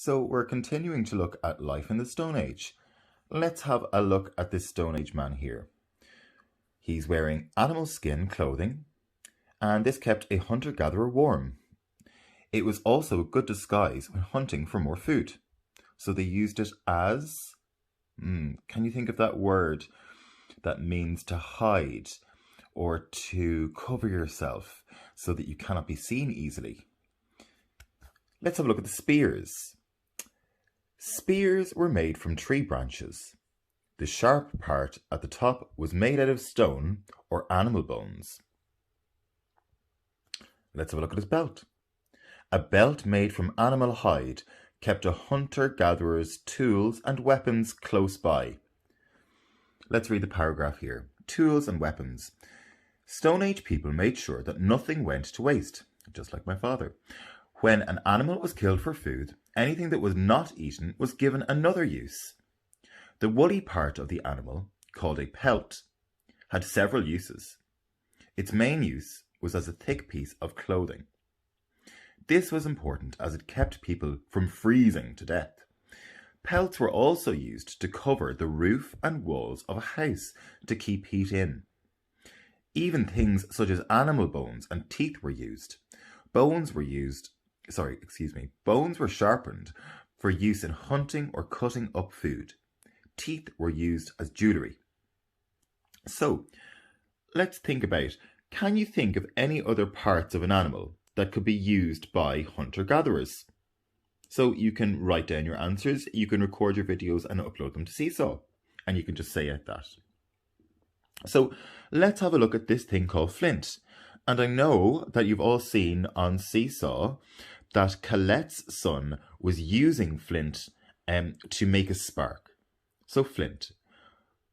So we're continuing to look at life in the Stone Age. Let's have a look at this Stone Age man here. He's wearing animal skin clothing, and this kept a hunter-gatherer warm. It was also a good disguise when hunting for more food. So they used it as... can you think of that word that means to hide or to cover yourself so that you cannot be seen easily? Let's have a look at the spears. Spears were made from tree branches. The sharp part at the top was made out of stone or animal bones. Let's have a look at his belt. A belt made from animal hide kept a hunter-gatherer's tools and weapons close by. Let's read the paragraph here. Tools and weapons. Stone Age people made sure that nothing went to waste, just like my father. When an animal was killed for food, anything that was not eaten was given another use. The woolly part of the animal, called a pelt, had several uses. Its main use was as a thick piece of clothing. This was important as it kept people from freezing to death. Pelts were also used to cover the roof and walls of a house to keep heat in. Even things such as animal bones and teeth were used. Bones were sharpened for use in hunting or cutting up food. Teeth were used as jewellery. So, let's think about, can you think of any other parts of an animal that could be used by hunter-gatherers? So you can write down your answers, you can record your videos and upload them to SESE, and you can just say out that. So let's have a look at this thing called flint. And I know that you've all seen on SESE that Colette's son was using flint to make a spark. So flint.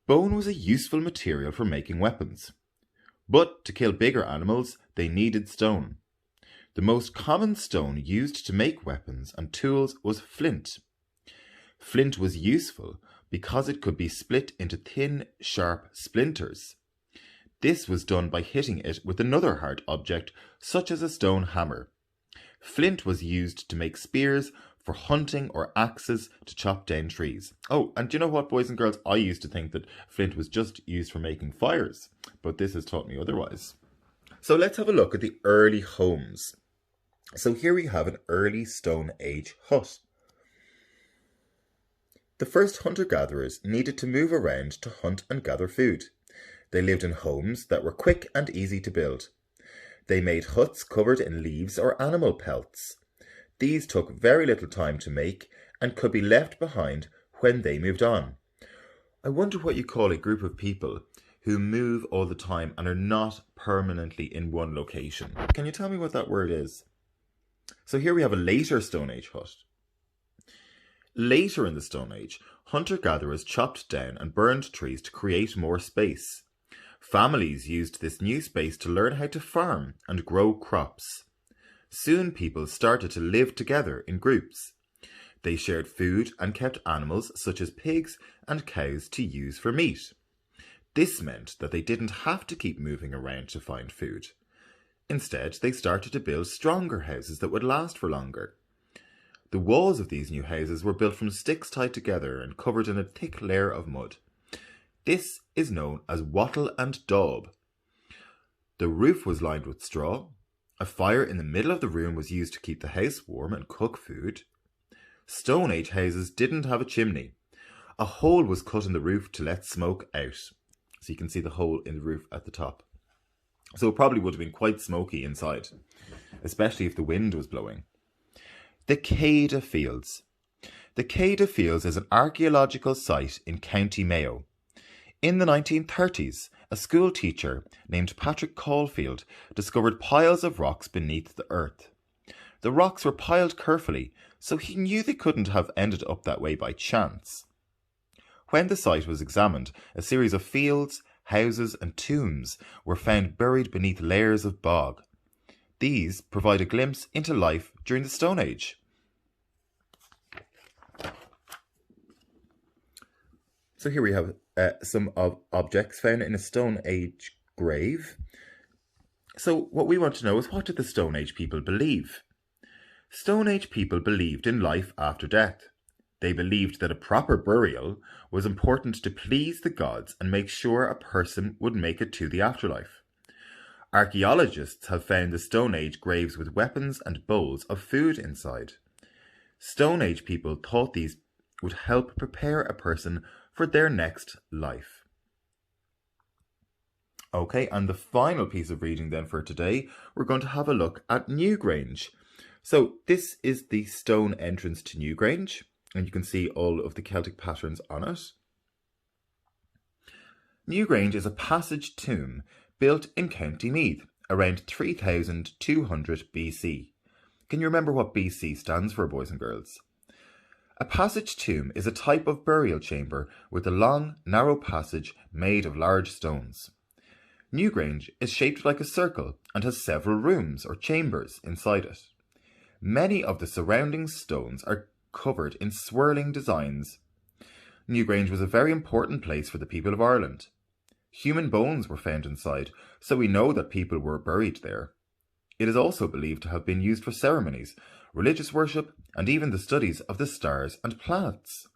Bone was a useful material for making weapons. But to kill bigger animals, they needed stone. The most common stone used to make weapons and tools was flint. Flint was useful because it could be split into thin, sharp splinters. This was done by hitting it with another hard object, such as a stone hammer. Flint was used to make spears for hunting or axes to chop down trees. Oh, and do you know what, boys and girls? I used to think that flint was just used for making fires, but this has taught me otherwise. So let's have a look at the early homes. So here we have an early Stone Age hut. The first hunter-gatherers needed to move around to hunt and gather food. They lived in homes that were quick and easy to build. They made huts covered in leaves or animal pelts. These took very little time to make and could be left behind when they moved on. I wonder what you call a group of people who move all the time and are not permanently in one location. Can you tell me what that word is? So here we have a later Stone Age hut. Later in the Stone Age, hunter-gatherers chopped down and burned trees to create more space. Families used this new space to learn how to farm and grow crops. Soon people started to live together in groups. They shared food and kept animals such as pigs and cows to use for meat. This meant that they didn't have to keep moving around to find food. Instead, they started to build stronger houses that would last for longer. The walls of these new houses were built from sticks tied together and covered in a thick layer of mud. This is known as wattle and daub. The roof was lined with straw. A fire in the middle of the room was used to keep the house warm and cook food. Stone Age houses didn't have a chimney. A hole was cut in the roof to let smoke out. So you can see the hole in the roof at the top. So it probably would have been quite smoky inside, especially if the wind was blowing. The Céide Fields. The Céide Fields is an archaeological site in County Mayo. In the 1930s, a school teacher named Patrick Caulfield discovered piles of rocks beneath the earth. The rocks were piled carefully, so he knew they couldn't have ended up that way by chance. When the site was examined, a series of fields, houses and tombs were found buried beneath layers of bog. These provide a glimpse into life during the Stone Age. So here we have some of objects found in a Stone Age grave. So what we want to know is, what did the Stone Age people believe? Stone Age people believed in life after death. They believed that a proper burial was important to please the gods and make sure a person would make it to the afterlife. Archaeologists have found the Stone Age graves with weapons and bowls of food inside. Stone Age people thought these would help prepare a person for their next life. Okay, and the final piece of reading then for today, we're going to have a look at Newgrange. So this is the stone entrance to Newgrange, and you can see all of the Celtic patterns on it. Newgrange is a passage tomb built in County Meath around 3200 BC. Can you remember what BC stands for, boys and girls? A passage tomb is a type of burial chamber with a long, narrow passage made of large stones. Newgrange is shaped like a circle and has several rooms or chambers inside it. Many of the surrounding stones are covered in swirling designs. Newgrange was a very important place for the people of Ireland. Human bones were found inside, so we know that people were buried there. It is also believed to have been used for ceremonies, religious worship, and even the studies of the stars and planets.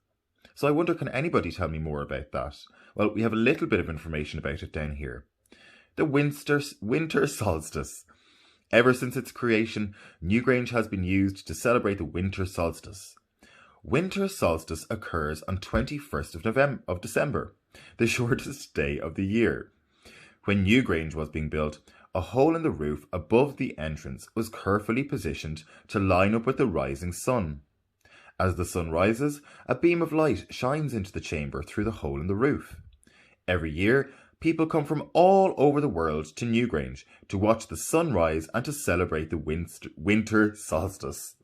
So I wonder, can anybody tell me more about that? Well, we have a little bit of information about it down here. The winter solstice. Ever since its creation, Newgrange has been used to celebrate the winter solstice. Winter solstice occurs on 21st of December, the shortest day of the year. When Newgrange was being built, a hole in the roof above the entrance was carefully positioned to line up with the rising sun. As the sun rises, a beam of light shines into the chamber through the hole in the roof. Every year, people come from all over the world to Newgrange to watch the sun rise and to celebrate the winter solstice.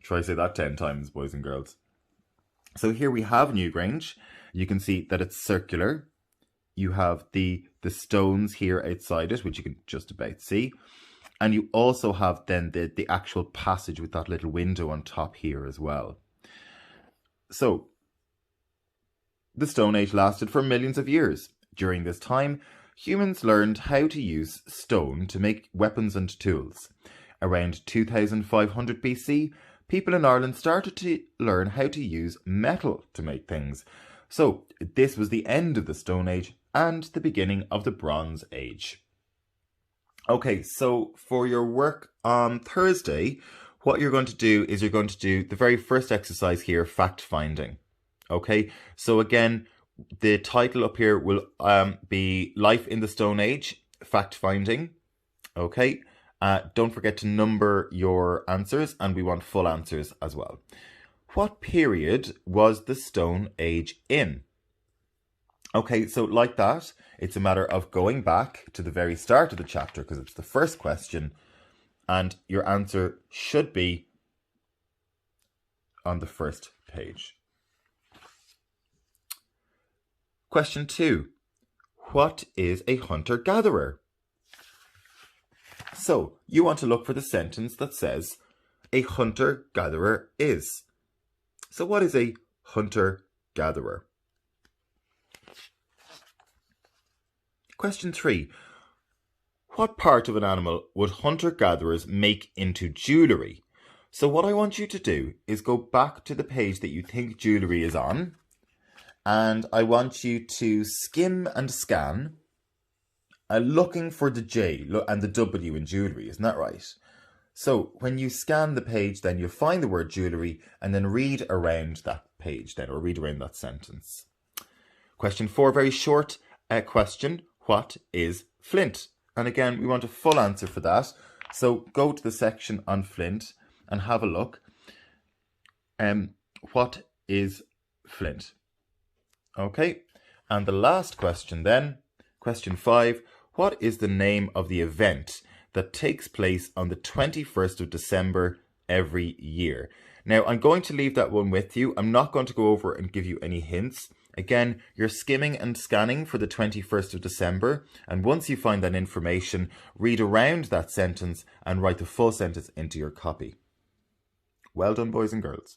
Try to say that 10 times, boys and girls. So here we have Newgrange. You can see that it's circular. You have the stones here outside it, which you can just about see. And you also have then the actual passage with that little window on top here as well. So, the Stone Age lasted for millions of years. During this time, humans learned how to use stone to make weapons and tools. Around 2500 BC, people in Ireland started to learn how to use metal to make things. So, this was the end of the Stone Age and the beginning of the Bronze Age. Okay, so for your work on Thursday, what you're going to do is you're going to do the very first exercise here, fact finding. Okay, so again, the title up here will be Life in the Stone Age, fact finding. Okay, don't forget to number your answers, and we want full answers as well. What period was the Stone Age in? Okay, so like that, it's a matter of going back to the very start of the chapter because it's the first question, and your answer should be on the first page. Question 2. What is a hunter-gatherer? So, you want to look for the sentence that says, a hunter-gatherer is. So what is a hunter-gatherer? Question 3. What part of an animal would hunter-gatherers make into jewellery? So what I want you to do is go back to the page that you think jewellery is on, and I want you to skim and scan, looking for the J and the W in jewellery, isn't that right? So when you scan the page, then you'll find the word jewellery and then read around that page then, or read around that sentence. Question 4, very short question. What is flint? And again, we want a full answer for that. So go to the section on flint and have a look. What is flint? Okay, and the last question then, question 5, what is the name of the event that takes place on the 21st of December every year? Now, I'm going to leave that one with you. I'm not going to go over and give you any hints. Again, you're skimming and scanning for the 21st of December, and once you find that information, read around that sentence and write the full sentence into your copy. Well done, boys and girls.